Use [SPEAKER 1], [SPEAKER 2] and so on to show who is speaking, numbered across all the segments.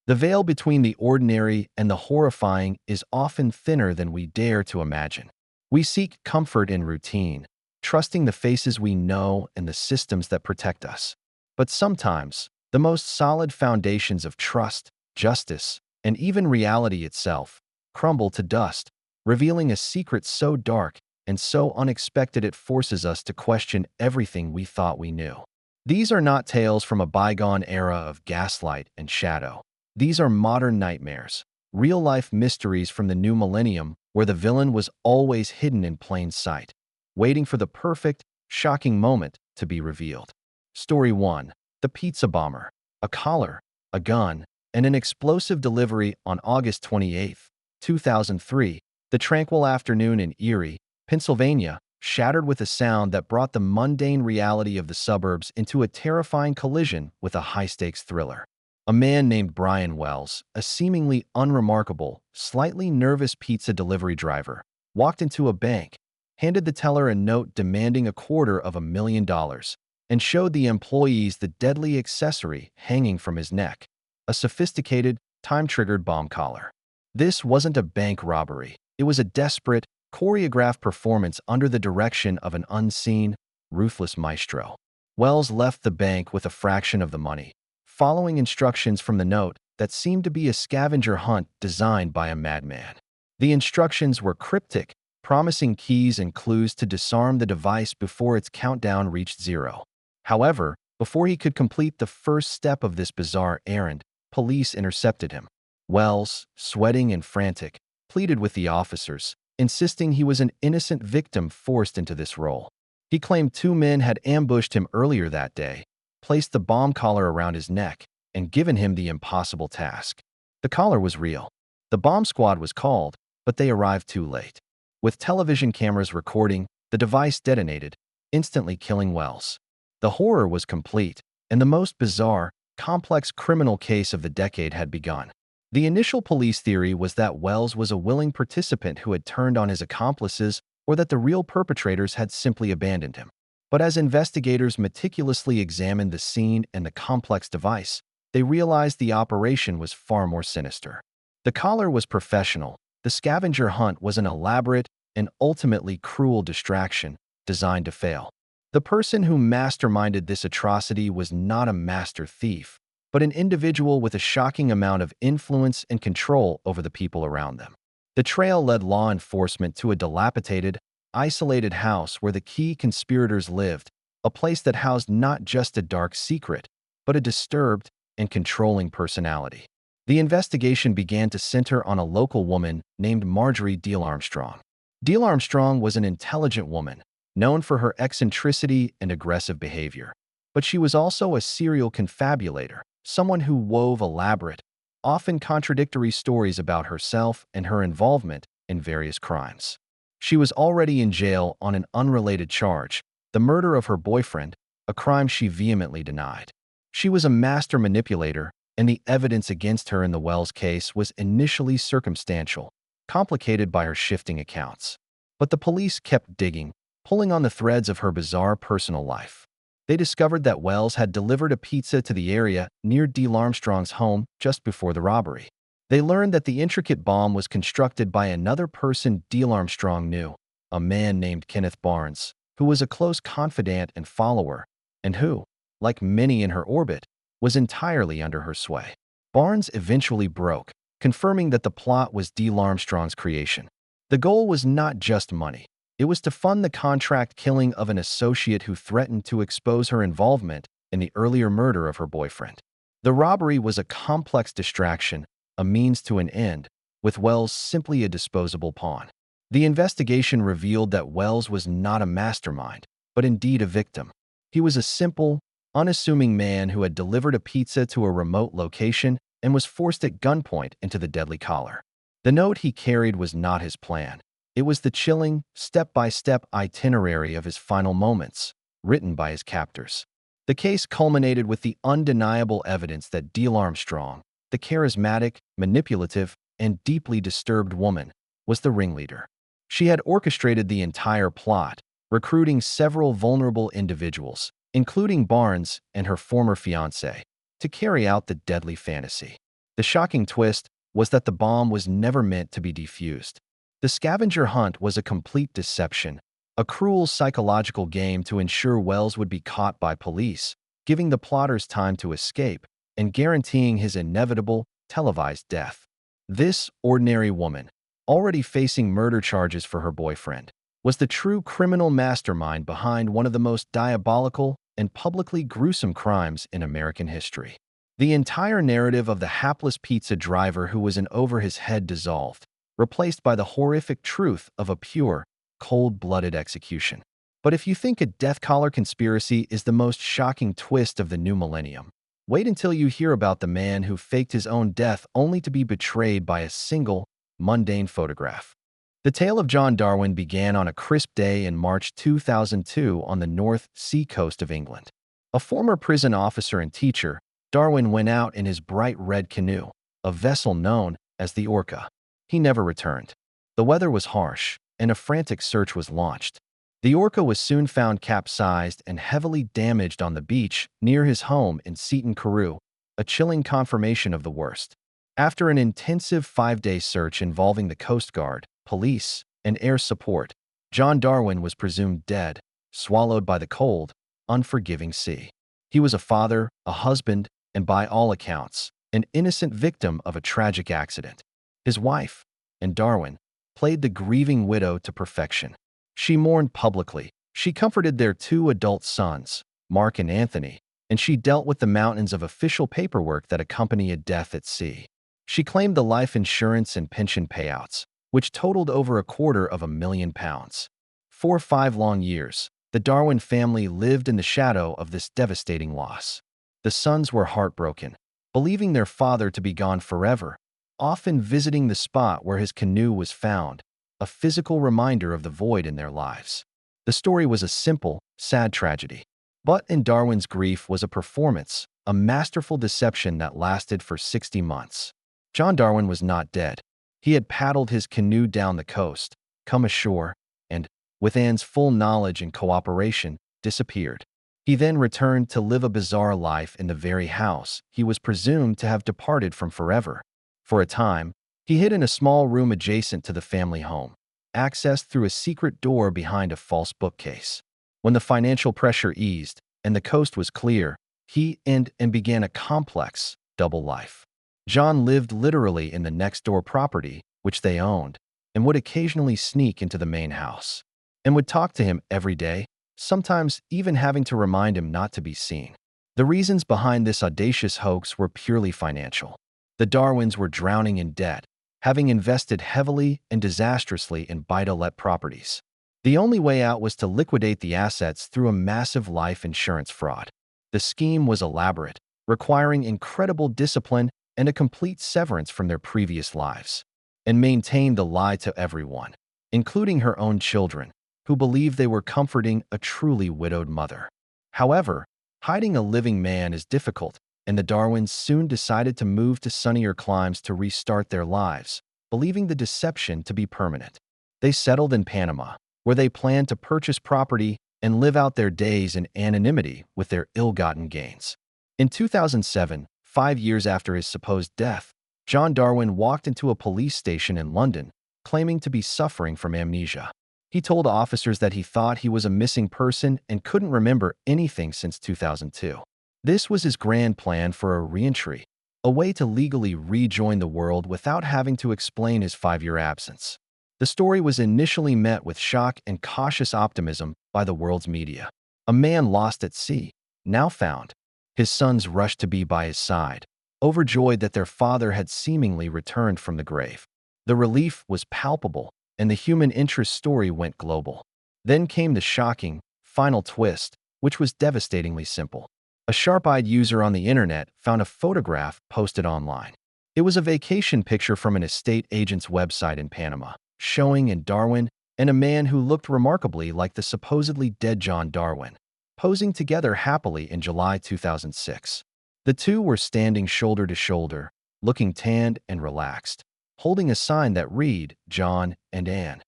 [SPEAKER 1] The veil between the ordinary and the horrifying is often thinner than we dare to imagine. We seek comfort in routine, trusting the faces we know and the systems that protect us. But sometimes, the most solid foundations of trust, justice, and even reality itself crumble to dust, revealing a secret so dark and so unexpected it forces us to question everything we thought we knew. These are not tales from a bygone era of gaslight and shadow. These are modern nightmares, real-life mysteries from the new millennium where the villain was always hidden in plain sight, waiting for the perfect, shocking moment to be revealed. Story 1. The Pizza Bomber. A collar, a gun, and an explosive delivery on August 28, 2003. The tranquil afternoon in Erie, Pennsylvania, shattered with a sound that brought the mundane reality of the suburbs into a terrifying collision with a high-stakes thriller. A man named Brian Wells, a seemingly unremarkable, slightly nervous pizza delivery driver, walked into a bank, handed the teller a note demanding $250,000, and showed the employees the deadly accessory hanging from his neck, a sophisticated, time-triggered bomb collar. This wasn't a bank robbery. It was a desperate, choreographed performance under the direction of an unseen, ruthless maestro. Wells left the bank with a fraction of the money, following instructions from the note that seemed to be a scavenger hunt designed by a madman. The instructions were cryptic, promising keys and clues to disarm the device before its countdown reached zero. However, before he could complete the first step of this bizarre errand, police intercepted him. Wells, sweating and frantic, pleaded with the officers, insisting he was an innocent victim forced into this role. He claimed two men had ambushed him earlier that day, placed the bomb collar around his neck, and given him the impossible task. The collar was real. The bomb squad was called, but they arrived too late. With television cameras recording, the device detonated, instantly killing Wells. The horror was complete, and the most bizarre, complex criminal case of the decade had begun. The initial police theory was that Wells was a willing participant who had turned on his accomplices or that the real perpetrators had simply abandoned him. But as investigators meticulously examined the scene and the complex device, they realized the operation was far more sinister. The collar was professional. The scavenger hunt was an elaborate and ultimately cruel distraction designed to fail. The person who masterminded this atrocity was not a master thief, but an individual with a shocking amount of influence and control over the people around them. The trail led law enforcement to a dilapidated, isolated house where the key conspirators lived, a place that housed not just a dark secret, but a disturbed and controlling personality. The investigation began to center on a local woman named Marjorie Diehl Armstrong. Diehl Armstrong was an intelligent woman, known for her eccentricity and aggressive behavior. But she was also a serial confabulator, someone who wove elaborate, often contradictory stories about herself and her involvement in various crimes. She was already in jail on an unrelated charge, the murder of her boyfriend, a crime she vehemently denied. She was a master manipulator, and the evidence against her in the Wells case was initially circumstantial, complicated by her shifting accounts. But the police kept digging, pulling on the threads of her bizarre personal life. They discovered that Wells had delivered a pizza to the area near Diehl Armstrong's home just before the robbery. They learned that the intricate bomb was constructed by another person Diehl Armstrong knew, a man named Kenneth Barnes, who was a close confidant and follower, and who, like many in her orbit, was entirely under her sway. Barnes eventually broke, confirming that the plot was Diehl Armstrong's creation. The goal was not just money. It was to fund the contract killing of an associate who threatened to expose her involvement in the earlier murder of her boyfriend. The robbery was a complex distraction, a means to an end, with Wells simply a disposable pawn. The investigation revealed that Wells was not a mastermind, but indeed a victim. He was a simple, unassuming man who had delivered a pizza to a remote location and was forced at gunpoint into the deadly collar. The note he carried was not his plan. It was the chilling, step-by-step itinerary of his final moments, written by his captors. The case culminated with the undeniable evidence that Diehl Armstrong, the charismatic, manipulative, and deeply disturbed woman, was the ringleader. She had orchestrated the entire plot, recruiting several vulnerable individuals, including Barnes and her former fiancé, to carry out the deadly fantasy. The shocking twist was that the bomb was never meant to be defused. The scavenger hunt was a complete deception, a cruel psychological game to ensure Wells would be caught by police, giving the plotters time to escape and guaranteeing his inevitable, televised death. This ordinary woman, already facing murder charges for her boyfriend, was the true criminal mastermind behind one of the most diabolical and publicly gruesome crimes in American history. The entire narrative of the hapless pizza driver who was in over his head dissolved, replaced by the horrific truth of a pure, cold-blooded execution. But if you think a death collar conspiracy is the most shocking twist of the new millennium, wait until you hear about the man who faked his own death only to be betrayed by a single, mundane photograph. The tale of John Darwin began on a crisp day in March 2002 on the North Sea coast of England. A former prison officer and teacher, Darwin went out in his bright red canoe, a vessel known as the Orca. He never returned. The weather was harsh, and a frantic search was launched. The Orca was soon found capsized and heavily damaged on the beach near his home in Seaton Carew, a chilling confirmation of the worst. After an intensive 5-day search involving the Coast Guard, police, and air support, John Darwin was presumed dead, swallowed by the cold, unforgiving sea. He was a father, a husband, and by all accounts, an innocent victim of a tragic accident. His wife, and Darwin, played the grieving widow to perfection. She mourned publicly. She comforted their 2 adult sons, Mark and Anthony, and she dealt with the mountains of official paperwork that accompany a death at sea. She claimed the life insurance and pension payouts, which totaled over £250,000. For 5 long years, the Darwin family lived in the shadow of this devastating loss. The sons were heartbroken, believing their father to be gone forever, often visiting the spot where his canoe was found, a physical reminder of the void in their lives. The story was a simple, sad tragedy. But in Darwin's grief was a performance, a masterful deception that lasted for 60 months. John Darwin was not dead. He had paddled his canoe down the coast, come ashore, and, with Anne's full knowledge and cooperation, disappeared. He then returned to live a bizarre life in the very house he was presumed to have departed from forever. For a time, he hid in a small room adjacent to the family home, accessed through a secret door behind a false bookcase. When the financial pressure eased and the coast was clear, he and began a complex, double life. John lived literally in the next-door property, which they owned, and would occasionally sneak into the main house, and would talk to him every day, sometimes even having to remind him not to be seen. The reasons behind this audacious hoax were purely financial. The Darwins were drowning in debt, having invested heavily and disastrously in buy-to-let properties. The only way out was to liquidate the assets through a massive life insurance fraud. The scheme was elaborate, requiring incredible discipline and a complete severance from their previous lives, and maintained the lie to everyone, including her own children, who believed they were comforting a truly widowed mother. However, hiding a living man is difficult, and the Darwins soon decided to move to sunnier climes to restart their lives, believing the deception to be permanent. They settled in Panama, where they planned to purchase property and live out their days in anonymity with their ill-gotten gains. In 2007, 5 years after his supposed death, John Darwin walked into a police station in London, claiming to be suffering from amnesia. He told officers that he thought he was a missing person and couldn't remember anything since 2002. This was his grand plan for a reentry, a way to legally rejoin the world without having to explain his 5-year absence. The story was initially met with shock and cautious optimism by the world's media. A man lost at sea, now found. His sons rushed to be by his side, overjoyed that their father had seemingly returned from the grave. The relief was palpable, and the human interest story went global. Then came the shocking, final twist, which was devastatingly simple. A sharp-eyed user on the internet found a photograph posted online. It was a vacation picture from an estate agent's website in Panama, showing in Darwin and a man who looked remarkably like the supposedly dead John Darwin, posing together happily in July 2006. The two were standing shoulder to shoulder, looking tanned and relaxed, holding a sign that read, "John and Anne."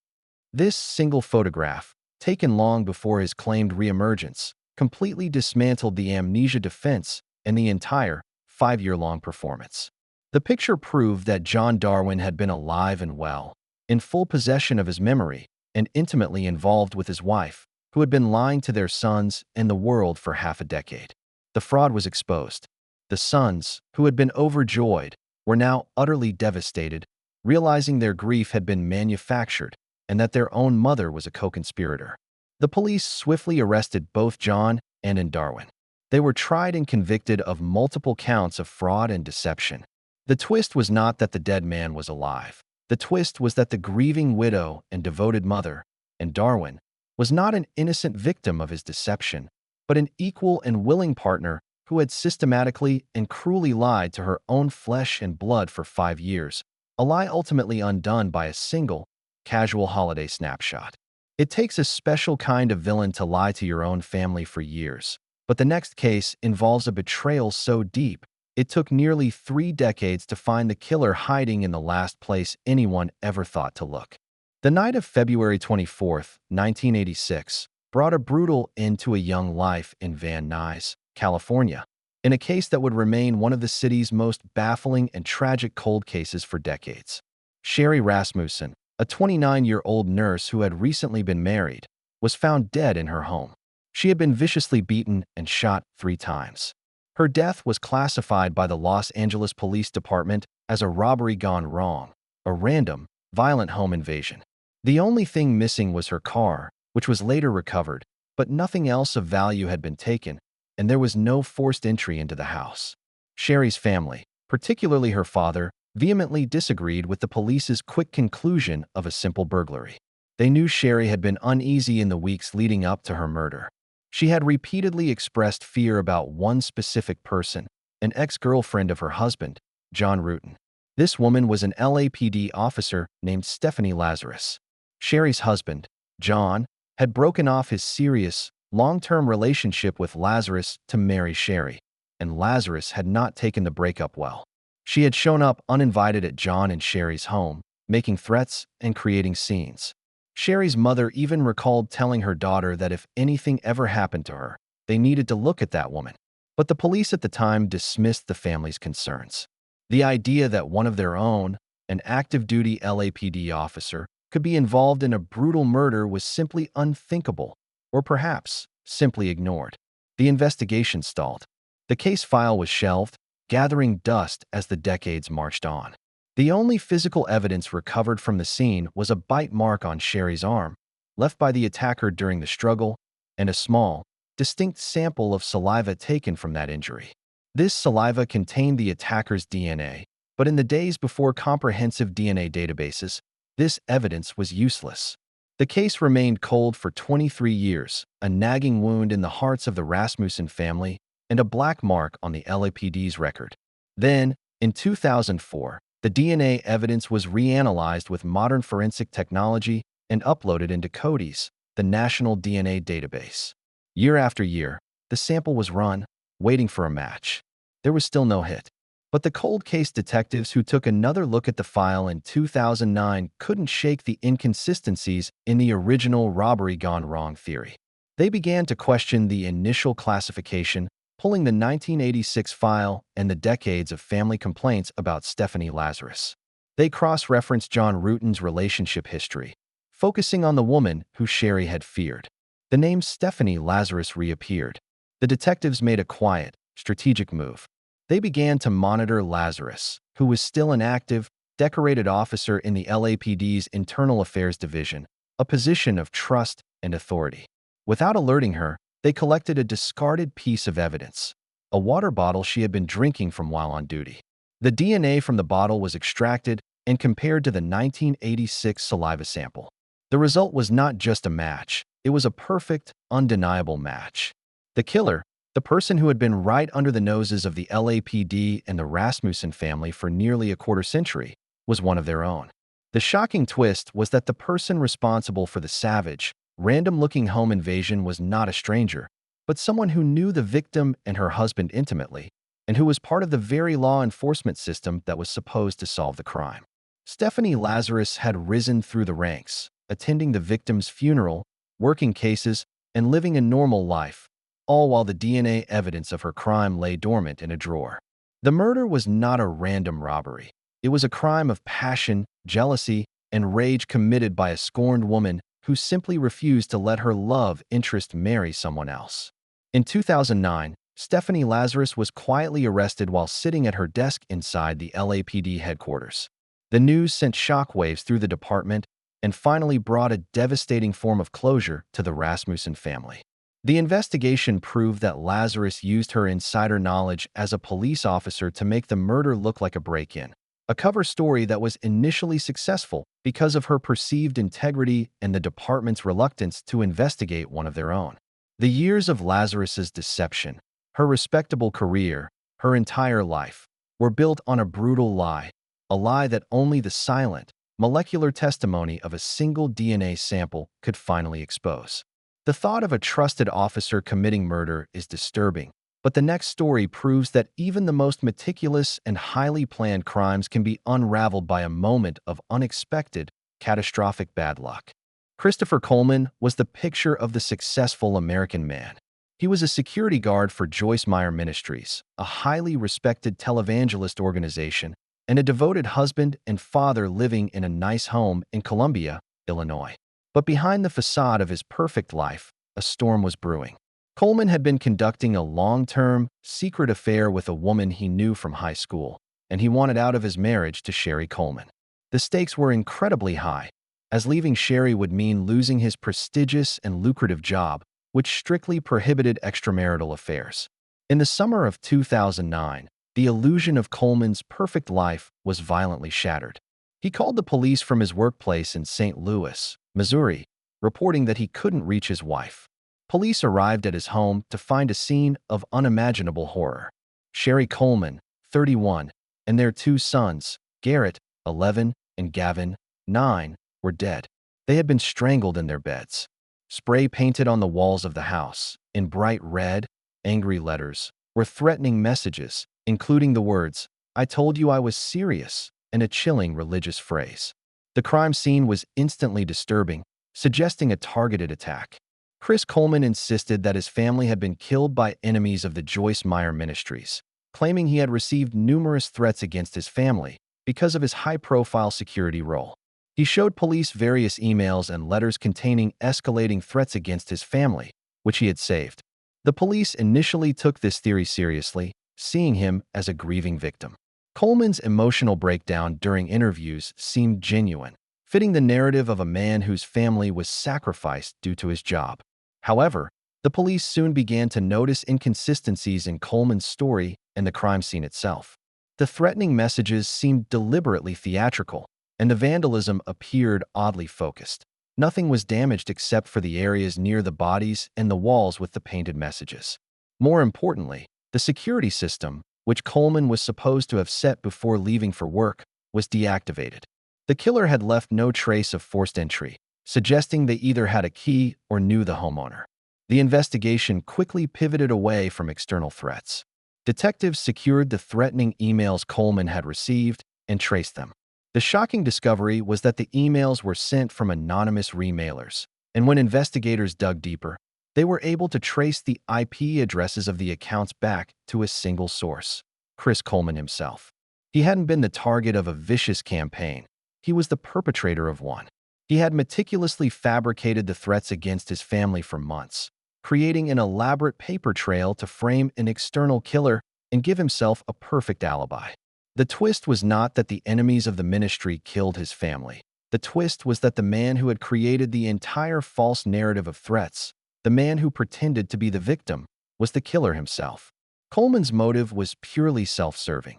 [SPEAKER 1] This single photograph, taken long before his claimed reemergence, completely dismantled the amnesia defense and the entire 5-year-long performance. The picture proved that John Darwin had been alive and well, in full possession of his memory, and intimately involved with his wife, who had been lying to their sons and the world for half a decade. The fraud was exposed. The sons, who had been overjoyed, were now utterly devastated, realizing their grief had been manufactured and that their own mother was a co-conspirator. The police swiftly arrested both John and Darwin. They were tried and convicted of multiple counts of fraud and deception. The twist was not that the dead man was alive. The twist was that the grieving widow and devoted mother, and Darwin, was not an innocent victim of his deception, but an equal and willing partner who had systematically and cruelly lied to her own flesh and blood for 5 years, a lie ultimately undone by a single, casual holiday snapshot. It takes a special kind of villain to lie to your own family for years, but the next case involves a betrayal so deep, it took nearly 3 decades to find the killer hiding in the last place anyone ever thought to look. The night of February 24, 1986, brought a brutal end to a young life in Van Nuys, California, in a case that would remain one of the city's most baffling and tragic cold cases for decades. Sherry Rasmussen, a 29-year-old nurse who had recently been married, was found dead in her home. She had been viciously beaten and shot 3 times. Her death was classified by the Los Angeles Police Department as a robbery gone wrong, a random, violent home invasion. The only thing missing was her car, which was later recovered, but nothing else of value had been taken, and there was no forced entry into the house. Sherry's family, particularly her father, vehemently disagreed with the police's quick conclusion of a simple burglary. They knew Sherry had been uneasy in the weeks leading up to her murder. She had repeatedly expressed fear about one specific person, an ex-girlfriend of her husband, John Ruetten. This woman was an LAPD officer named Stephanie Lazarus. Sherry's husband, John, had broken off his serious, long-term relationship with Lazarus to marry Sherry, and Lazarus had not taken the breakup well. She had shown up uninvited at John and Sherry's home, making threats and creating scenes. Sherry's mother even recalled telling her daughter that if anything ever happened to her, they needed to look at that woman. But the police at the time dismissed the family's concerns. The idea that one of their own, an active-duty LAPD officer, could be involved in a brutal murder was simply unthinkable, or perhaps simply ignored. The investigation stalled. The case file was shelved, gathering dust as the decades marched on. The only physical evidence recovered from the scene was a bite mark on Sherry's arm, left by the attacker during the struggle, and a small, distinct sample of saliva taken from that injury. This saliva contained the attacker's DNA, but in the days before comprehensive DNA databases, this evidence was useless. The case remained cold for 23 years, a nagging wound in the hearts of the Rasmussen family and a black mark on the LAPD's record. Then, in 2004, the DNA evidence was reanalyzed with modern forensic technology and uploaded into CODIS, the National DNA Database. Year after year, the sample was run, waiting for a match. There was still no hit. But the cold case detectives who took another look at the file in 2009 couldn't shake the inconsistencies in the original robbery gone wrong theory. They began to question the initial classification, pulling the 1986 file and the decades of family complaints about Stephanie Lazarus. They cross-referenced John Ruetten's relationship history, focusing on the woman who Sherry had feared. The name Stephanie Lazarus reappeared. The detectives made a quiet, strategic move. They began to monitor Lazarus, who was still an active, decorated officer in the LAPD's Internal Affairs Division, a position of trust and authority. Without alerting her, they collected a discarded piece of evidence, a water bottle she had been drinking from while on duty. The DNA from the bottle was extracted and compared to the 1986 saliva sample. The result was not just a match, it was a perfect, undeniable match. The killer, the person who had been right under the noses of the LAPD and the Rasmussen family for nearly a quarter-century, was one of their own. The shocking twist was that the person responsible for the savage, random-looking home invasion was not a stranger, but someone who knew the victim and her husband intimately, and who was part of the very law enforcement system that was supposed to solve the crime. Stephanie Lazarus had risen through the ranks, attending the victim's funeral, working cases, and living a normal life, all while the DNA evidence of her crime lay dormant in a drawer. The murder was not a random robbery. It was a crime of passion, jealousy, and rage committed by a scorned woman who simply refused to let her love interest marry someone else. In 2009, Stephanie Lazarus was quietly arrested while sitting at her desk inside the LAPD headquarters. The news sent shockwaves through the department and finally brought a devastating form of closure to the Rasmussen family. The investigation proved that Lazarus used her insider knowledge as a police officer to make the murder look like a break-in, a cover story that was initially successful because of her perceived integrity and the department's reluctance to investigate one of their own. The years of Lazarus's deception, her respectable career, her entire life, were built on a brutal lie, a lie that only the silent, molecular testimony of a single DNA sample could finally expose. The thought of a trusted officer committing murder is disturbing, but the next story proves that even the most meticulous and highly planned crimes can be unraveled by a moment of unexpected, catastrophic bad luck. Christopher Coleman was the picture of the successful American man. He was a security guard for Joyce Meyer Ministries, a highly respected televangelist organization, and a devoted husband and father living in a nice home in Columbia, Illinois. But behind the facade of his perfect life, a storm was brewing. Coleman had been conducting a long-term, secret affair with a woman he knew from high school, and he wanted out of his marriage to Sherry Coleman. The stakes were incredibly high, as leaving Sherry would mean losing his prestigious and lucrative job, which strictly prohibited extramarital affairs. In the summer of 2009, the illusion of Coleman's perfect life was violently shattered. He called the police from his workplace in St. Louis, Missouri, reporting that he couldn't reach his wife. Police arrived at his home to find a scene of unimaginable horror. Sherry Coleman, 31, and their two sons, Garrett, 11, and Gavin, 9, were dead. They had been strangled in their beds. Spray painted on the walls of the house, in bright red, angry letters, were threatening messages, including the words, "I told you I was serious," and a chilling religious phrase. The crime scene was instantly disturbing, suggesting a targeted attack. Chris Coleman insisted that his family had been killed by enemies of the Joyce Meyer Ministries, claiming he had received numerous threats against his family because of his high-profile security role. He showed police various emails and letters containing escalating threats against his family, which he had saved. The police initially took this theory seriously, seeing him as a grieving victim. Coleman's emotional breakdown during interviews seemed genuine, fitting the narrative of a man whose family was sacrificed due to his job. However, the police soon began to notice inconsistencies in Coleman's story and the crime scene itself. The threatening messages seemed deliberately theatrical, and the vandalism appeared oddly focused. Nothing was damaged except for the areas near the bodies and the walls with the painted messages. More importantly, the security system, which Coleman was supposed to have set before leaving for work, was deactivated. The killer had left no trace of forced entry, suggesting they either had a key or knew the homeowner. The investigation quickly pivoted away from external threats. Detectives secured the threatening emails Coleman had received and traced them. The shocking discovery was that the emails were sent from anonymous remailers, and when investigators dug deeper, they were able to trace the IP addresses of the accounts back to a single source, Chris Coleman himself. He hadn't been the target of a vicious campaign. He was the perpetrator of one. He had meticulously fabricated the threats against his family for months, creating an elaborate paper trail to frame an external killer and give himself a perfect alibi. The twist was not that the enemies of the ministry killed his family. The twist was that the man who had created the entire false narrative of threats, the man who pretended to be the victim, was the killer himself. Coleman's motive was purely self-serving.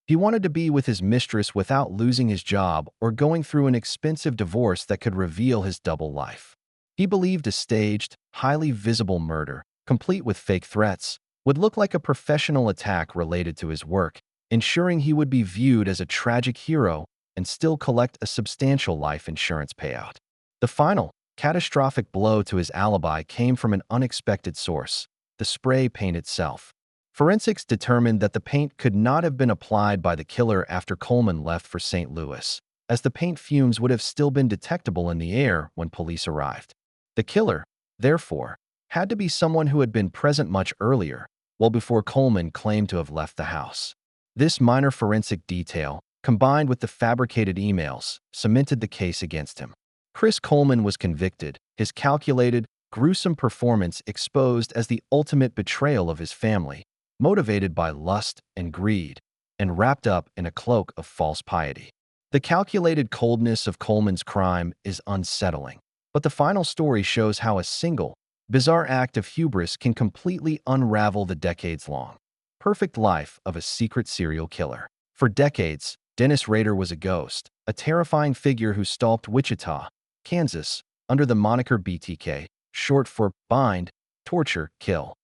[SPEAKER 1] He wanted to be with his mistress without losing his job or going through an expensive divorce that could reveal his double life. He believed a staged, highly visible murder, complete with fake threats, would look like a professional attack related to his work, ensuring he would be viewed as a tragic hero and still collect a substantial life insurance payout. The final, catastrophic blow to his alibi came from an unexpected source: the spray paint itself. Forensics determined that the paint could not have been applied by the killer after Coleman left for St. Louis, as the paint fumes would have still been detectable in the air when police arrived. The killer, therefore, had to be someone who had been present much earlier, well before Coleman claimed to have left the house. This minor forensic detail, combined with the fabricated emails, cemented the case against him. Chris Coleman was convicted, his calculated, gruesome performance exposed as the ultimate betrayal of his family, motivated by lust and greed, and wrapped up in a cloak of false piety. The calculated coldness of Coleman's crime is unsettling, but the final story shows how a single, bizarre act of hubris can completely unravel the decades-long, perfect life of a secret serial killer. For decades, Dennis Rader was a ghost, a terrifying figure who stalked Wichita, Kansas, under the moniker BTK, short for bind, torture, kill.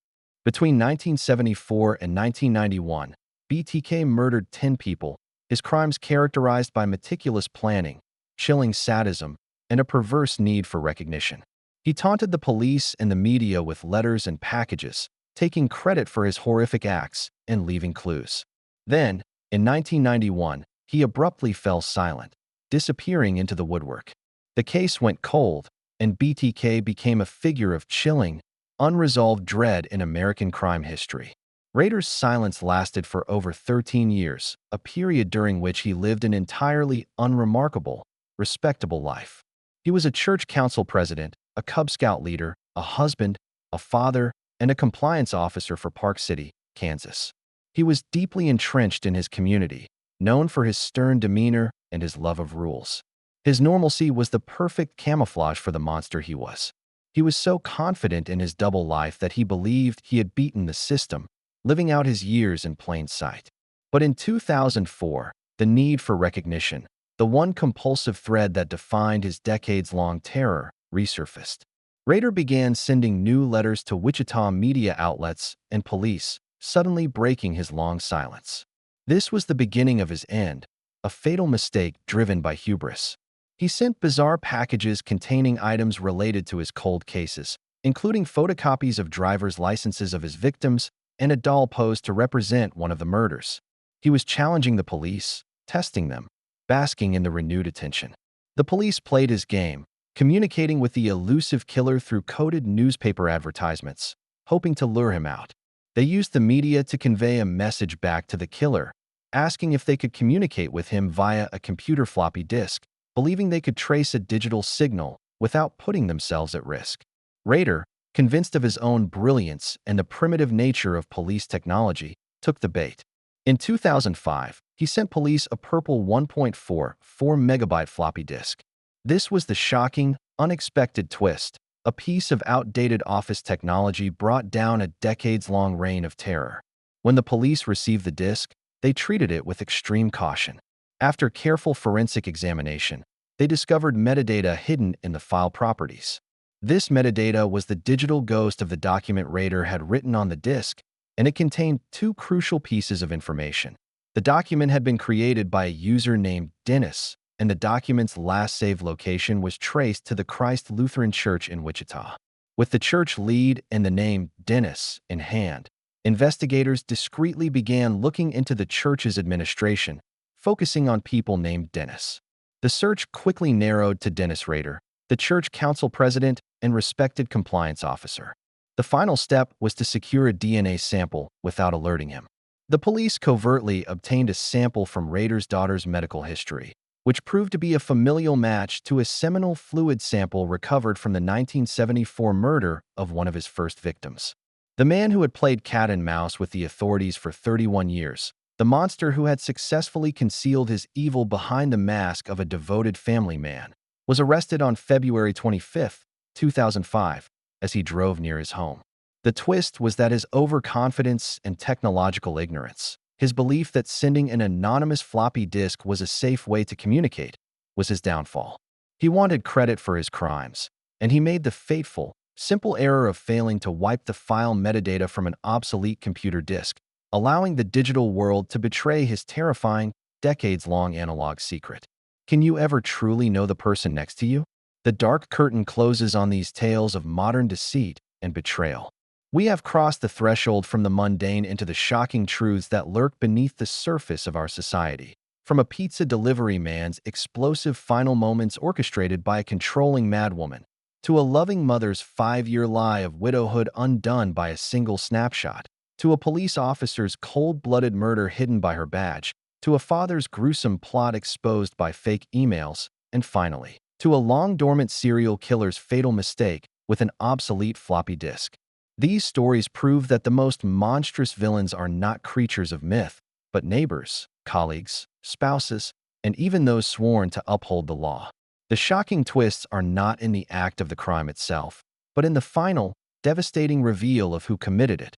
[SPEAKER 1] Between 1974 and 1991, BTK murdered 10 people, his crimes characterized by meticulous planning, chilling sadism, and a perverse need for recognition. He taunted the police and the media with letters and packages, taking credit for his horrific acts and leaving clues. Then, in 1991, he abruptly fell silent, disappearing into the woodwork. The case went cold, and BTK became a figure of chilling, unresolved dread in American crime history. Rader's silence lasted for over 13 years, a period during which he lived an entirely unremarkable, respectable life. He was a church council president, a Cub Scout leader, a husband, a father, and a compliance officer for Park City, Kansas. He was deeply entrenched in his community, known for his stern demeanor and his love of rules. His normalcy was the perfect camouflage for the monster he was. He was so confident in his double life that he believed he had beaten the system, living out his years in plain sight. But in 2004, the need for recognition, the one compulsive thread that defined his decades-long terror, resurfaced. Rader began sending new letters to Wichita media outlets and police, suddenly breaking his long silence. This was the beginning of his end, a fatal mistake driven by hubris. He sent bizarre packages containing items related to his cold cases, including photocopies of driver's licenses of his victims and a doll posed to represent one of the murders. He was challenging the police, testing them, basking in the renewed attention. The police played his game, communicating with the elusive killer through coded newspaper advertisements, hoping to lure him out. They used the media to convey a message back to the killer, asking if they could communicate with him via a computer floppy disk, believing they could trace a digital signal without putting themselves at risk. Rader, convinced of his own brilliance and the primitive nature of police technology, took the bait. In 2005, he sent police a purple 1.44 megabyte floppy disk. This was the shocking, unexpected twist. A piece of outdated office technology brought down a decades-long reign of terror. When the police received the disk, they treated it with extreme caution. After careful forensic examination, they discovered metadata hidden in the file properties. This metadata was the digital ghost of the document Rader had written on the disk, and it contained two crucial pieces of information. The document had been created by a user named Dennis, and the document's last saved location was traced to the Christ Lutheran Church in Wichita. With the church lead and the name Dennis in hand, investigators discreetly began looking into the church's administration, focusing on people named Dennis. The search quickly narrowed to Dennis Rader, the church council president and respected compliance officer. The final step was to secure a DNA sample without alerting him. The police covertly obtained a sample from Rader's daughter's medical history, which proved to be a familial match to a seminal fluid sample recovered from the 1974 murder of one of his first victims. The man who had played cat and mouse with the authorities for 31 years, the monster who had successfully concealed his evil behind the mask of a devoted family man, was arrested on February 25, 2005, as he drove near his home. The twist was that his overconfidence and technological ignorance, his belief that sending an anonymous floppy disk was a safe way to communicate, was his downfall. He wanted credit for his crimes, and he made the fateful, simple error of failing to wipe the file metadata from an obsolete computer disk, allowing the digital world to betray his terrifying, decades-long analog secret. Can you ever truly know the person next to you? The dark curtain closes on these tales of modern deceit and betrayal. We have crossed the threshold from the mundane into the shocking truths that lurk beneath the surface of our society. From a pizza delivery man's explosive final moments orchestrated by a controlling madwoman, to a loving mother's 5-year lie of widowhood undone by a single snapshot, to a police officer's cold-blooded murder hidden by her badge, to a father's gruesome plot exposed by fake emails, and finally, to a long-dormant serial killer's fatal mistake with an obsolete floppy disk. These stories prove that the most monstrous villains are not creatures of myth, but neighbors, colleagues, spouses, and even those sworn to uphold the law. The shocking twists are not in the act of the crime itself, but in the final, devastating reveal of who committed it: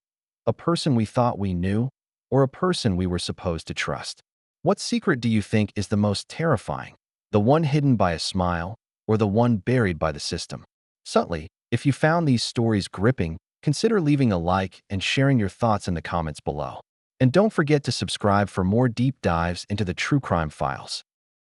[SPEAKER 1] a person we thought we knew, or a person we were supposed to trust. What secret do you think is the most terrifying? The one hidden by a smile, or the one buried by the system? Subtly, if you found these stories gripping, consider leaving a like and sharing your thoughts in the comments below. And don't forget to subscribe for more deep dives into the true crime files.